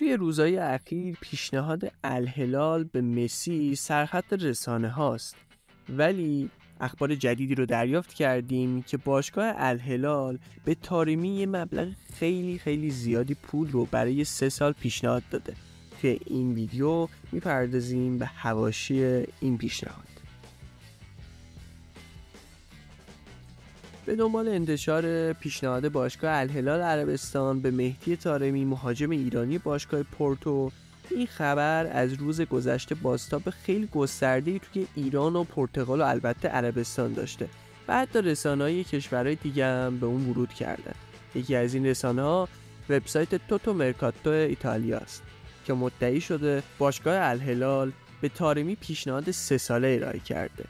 توی روزهای اخیر پیشنهاد الهلال به مسی سرخط رسانه هاست، ولی اخبار جدیدی رو دریافت کردیم که باشگاه الهلال به طارمی یه مبلغ خیلی زیادی پول رو برای 3 سال پیشنهاد داده. توی این ویدیو میپردازیم به حواشی این پیشنهاد. به دنبال انتشار پیشنهاد باشگاه الهلال عربستان به مهدی طارمی مهاجم ایرانی باشگاه پورتو، این خبر از روز گذشته بازتاب خیلی گسترده‌ای توی ایران و پرتغال و البته عربستان داشته و حتی رسانه‌های کشورهای دیگه هم به اون ورود کردن. یکی از این رسانه‌ها وبسایت توتو مرکاتو ایتالیا است که مدعی شده باشگاه الهلال به طارمی پیشنهاد 3 ساله ارائه کرده.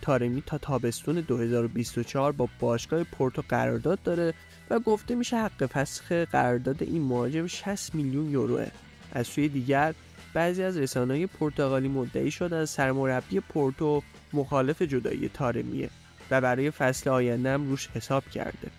طارمی تا تابستون 2024 با باشگاه پورتو قرارداد داره و گفته میشه حق فسخ قرارداد این مهاجم 60 میلیون یوروه. از سوی دیگر بعضی از رسانه‌های پرتغالی مدعی شدن سرمربی پورتو مخالف جدایی طارمیه و برای فصل آینده هم روش حساب کرده.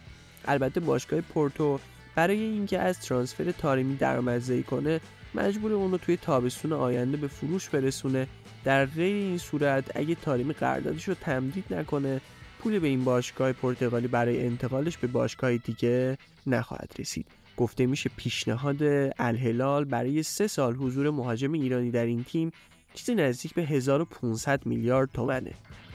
البته باشگاه پورتو برای اینکه از ترانسفر طارمی درآمدزایی کنه مجبور اونو توی تابستون آینده به فروش برسونه. در غیر این صورت اگه طارمی قراردادش رو تمدید نکنه پولی به این باشگاه پرتغالی برای انتقالش به باشگاه دیگه نخواهد رسید. گفته میشه پیشنهاد الهلال برای 3 سال حضور مهاجم ایرانی در این تیم چیزی نزدیک به 1500 میلیارد تومنه.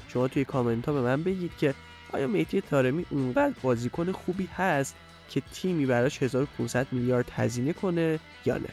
شما توی کامنت ها به من بگید که آیا مهدی طارمی اونقدر بازیکن خوبی هست که تیمی براش 1500 میلیارد هزینه کنه یا نه؟